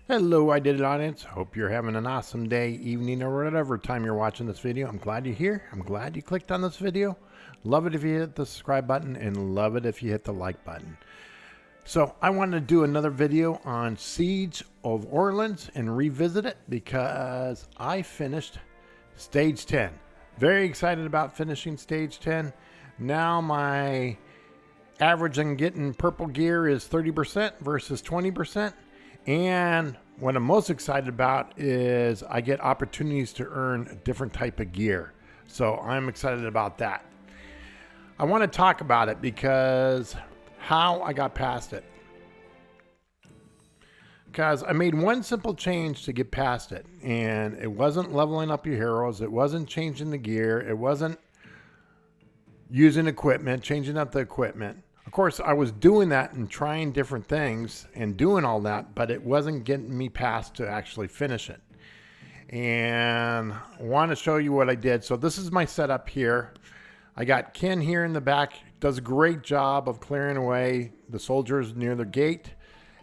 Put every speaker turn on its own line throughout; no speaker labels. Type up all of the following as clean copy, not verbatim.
Hello, I did it audience. Hope you're having an awesome day, evening, or whatever time you're watching this video. I'm glad you're here. I'm glad you clicked on this video. Love it if you hit the subscribe button and love it if you hit the like button. So I wanted to do another video on Siege of Orléans and revisit it because I finished Stage 10. Very excited about finishing Stage 10. Now my average on getting purple gear is 30% versus 20%. And what I'm most excited about is I get opportunities to earn a different type of gear. So I'm excited about that. I want to talk about it because how I got past it. Because I made one simple change to get past it. And it wasn't leveling up your heroes. It wasn't changing the gear. It wasn't using equipment, changing up the equipment. Of course, I was doing that and trying different things and doing all that, but it wasn't getting me past to actually finish it. And I want to show you what I did. So this is my setup here. I got Ken here in the back, does a great job of clearing away the soldiers near the gate.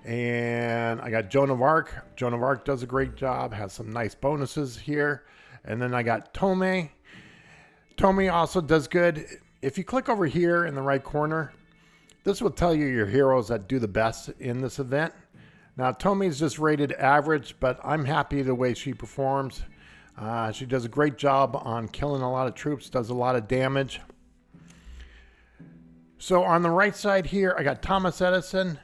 And I got Joan of Arc. Joan of Arc does a great job, has some nice bonuses here. And then I got Tome. Tome also does good. If you click over here in the right corner, this will tell you your heroes that do the best in this event. Now, Tommy's just rated average, but I'm happy the way she performs. She does a great job on killing a lot of troops, does a lot of damage. So on the right side here, I got Thomas Edison.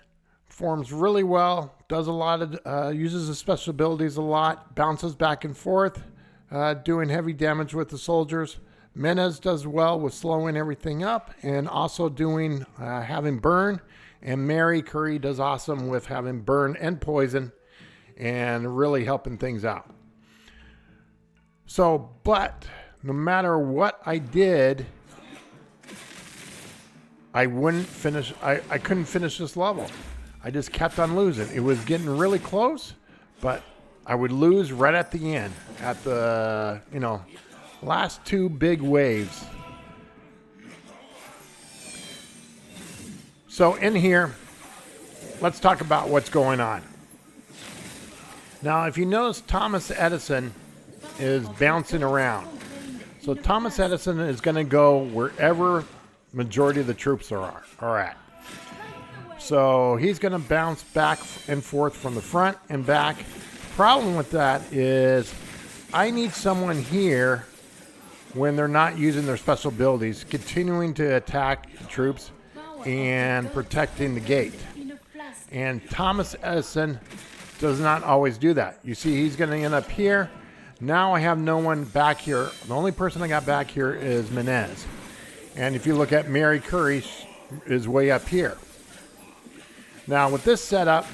Performs really well, does a lot of, uses his special abilities a lot, bounces back and forth, doing heavy damage with the soldiers. Menez does well with slowing everything up and also doing having burn, and Mary Curry does awesome with having burn and poison and really helping things out. So, but no matter what I did, I wouldn't finish. I couldn't finish this level. I just kept on losing. It was getting really close, but I would lose right at the end, at the last two big waves. So in here, let's talk about what's going on. Now, if you notice, Thomas Edison is bouncing around. So Thomas Edison is going to go wherever majority of the troops are at. So he's going to bounce back and forth from the front and back. Problem with that is I need someone here when they're not using their special abilities, continuing to attack troops and protecting the gate. And Thomas Edison does not always do that. You see, he's going to end up here. Now I have no one back here. The only person I got back here is Menez. And if you look at Mary Curry, is way up here. Now with this setup,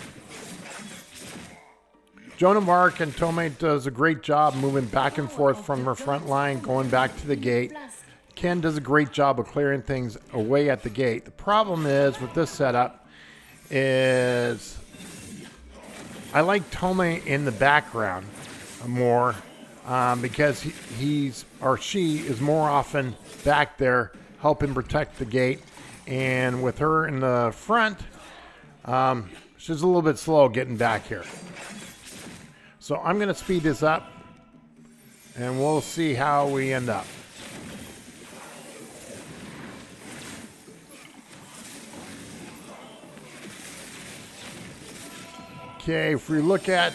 Joan of Arc and Tome does a great job moving back and forth from her front line, going back to the gate. Ken does a great job of clearing things away at the gate. The problem is with this setup is I like Tome in the background more because he's or she is more often back there helping protect the gate. And with her in the front, she's a little bit slow getting back here. So I'm going to speed this up, and we'll see how we end up. Okay, if we look at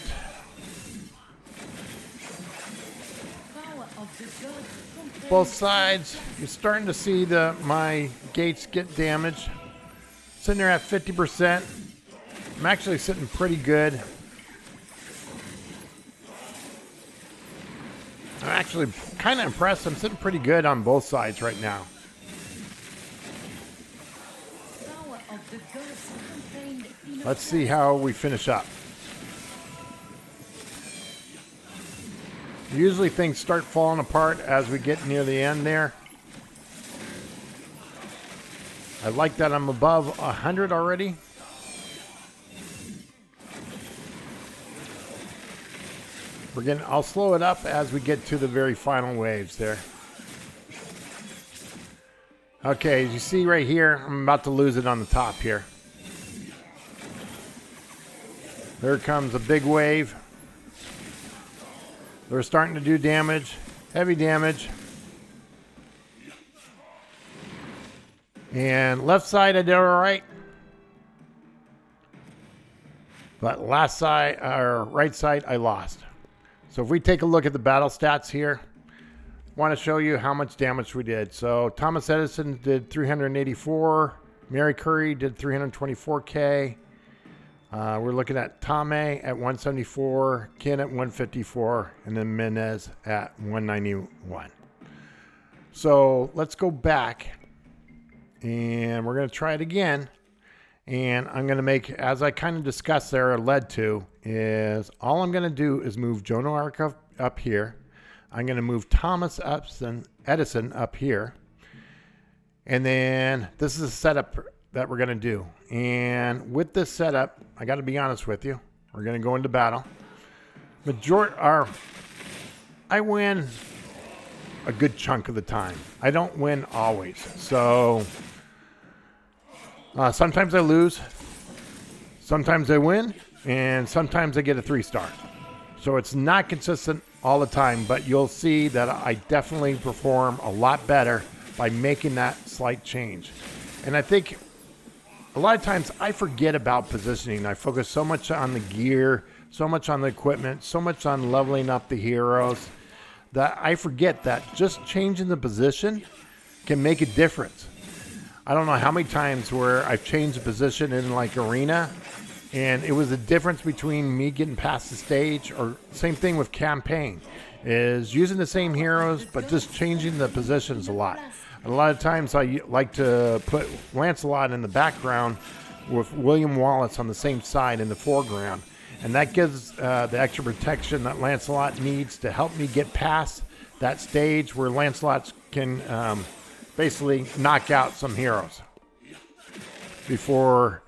both sides, you're starting to see my gates get damaged. Sitting there at 50%. I'm actually sitting pretty good. I'm actually kind of impressed. I'm sitting pretty good on both sides right now. Let's see how we finish up. Usually things start falling apart as we get near the end there. I like that I'm above 100 already. I'll slow it up as we get to the very final waves there. Okay, as you see right here, I'm about to lose it on the top here. Here comes a big wave. They're starting to do damage, heavy damage. And left side I did all right. But last side, or right side, I lost. So if we take a look at the battle stats here, I want to show you how much damage we did. So Thomas Edison did 384. Mary Curry did 324K. We're looking at Tame at 174, Ken at 154, and then Menez at 191. So let's go back, and we're going to try it again. And I'm going to make, as I kind of discussed there or led to, is all I'm going to do is move Joan of Arc up here. I'm going to move Thomas Edison up here. And then this is a setup that we're going to do. And with this setup, I got to be honest with you. We're going to go into battle. I win a good chunk of the time. I don't win always. So sometimes I lose, sometimes I win, and sometimes I get a 3-star. So it's not consistent all the time, but you'll see that I definitely perform a lot better by making that slight change. And I think a lot of times I forget about positioning. I focus so much on the gear, so much on the equipment, so much on leveling up the heroes, that I forget that just changing the position can make a difference. I don't know how many times where I've changed the position in like arena, and it was the difference between me getting past the stage, or same thing with campaign, is using the same heroes but just changing the positions a lot. And a lot of times I like to put Lancelot in the background with William Wallace on the same side in the foreground, and that gives the extra protection that Lancelot needs to help me get past that stage where Lancelot can basically knock out some heroes before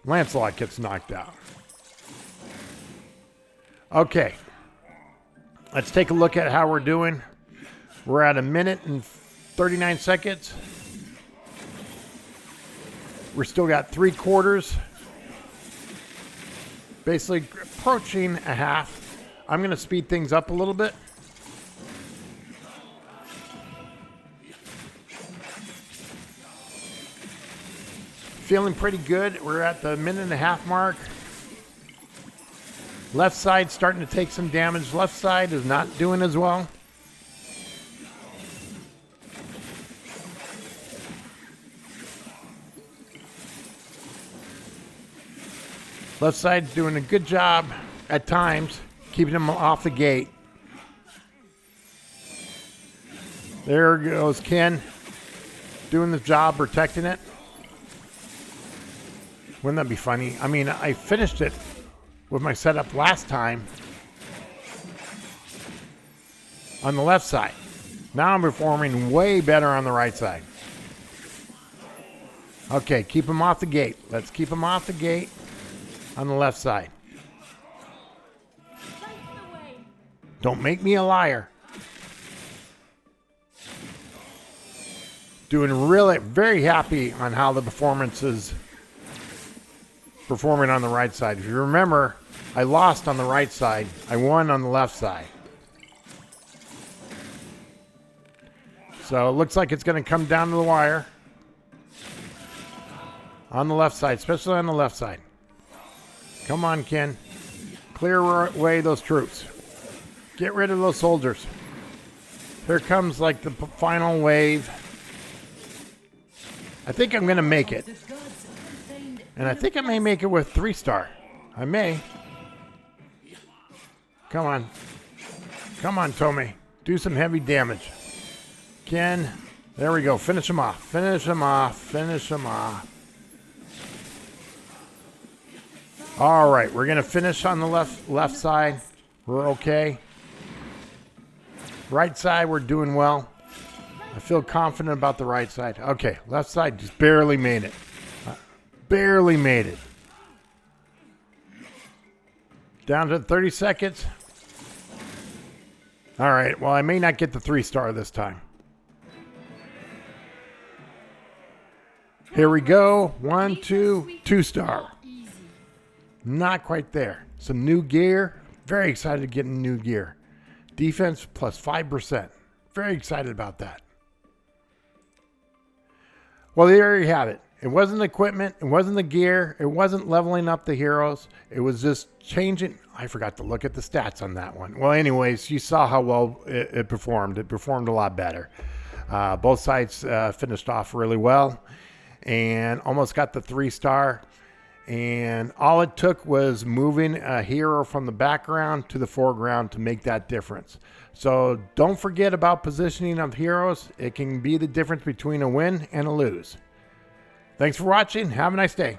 Lancelot gets knocked out. Okay, let's take a look at how we're doing. We're at 1 minute and 39 seconds. We're still got 3/4, basically approaching a half. I'm going to speed things up a little bit. Feeling pretty good. We're at the 1.5-minute mark. Left side starting to take some damage. Left side is not doing as well. Left side doing a good job at times, keeping them off the gate. There goes Ken, doing the job, protecting it. Wouldn't that be funny? I mean, I finished it with my setup last time on the left side. Now I'm performing way better on the right side. Okay, keep him off the gate. Let's keep him off the gate on the left side. Don't make me a liar. Doing really very happy on how the performance is performing on the right side. If you remember, I lost on the right side. I won on the left side. So it looks like it's going to come down to the wire on the left side, especially on the left side. Come on, Ken. Clear away those troops. Get rid of those soldiers. Here comes like the final wave. I think I'm going to make it. And I think I may make it with 3-star. I may. Come on. Come on, Tommy. Do some heavy damage. Ken. There we go. Finish him off. Finish him off. Finish him off. All right. We're going to finish on the left side. We're okay. Right side, we're doing well. I feel confident about the right side. Okay. Left side just barely made it. Barely made it. Down to 30 seconds. All right. Well, I may not get the 3-star this time. Here we go. 1, 2, 2-star. Not quite there. some new gear. Very excited to get new gear. Defense plus 5%. Very excited about that. Well, there you have it. It wasn't the equipment. It wasn't the gear. It wasn't leveling up the heroes. It was just changing. I forgot to look at the stats on that one. Well, anyways, you saw how well it performed. It performed a lot better. Both sides finished off really well and almost got the 3-star. And all it took was moving a hero from the background to the foreground to make that difference. So don't forget about positioning of heroes. It can be the difference between a win and a lose. Thanks for watching. Have a nice day.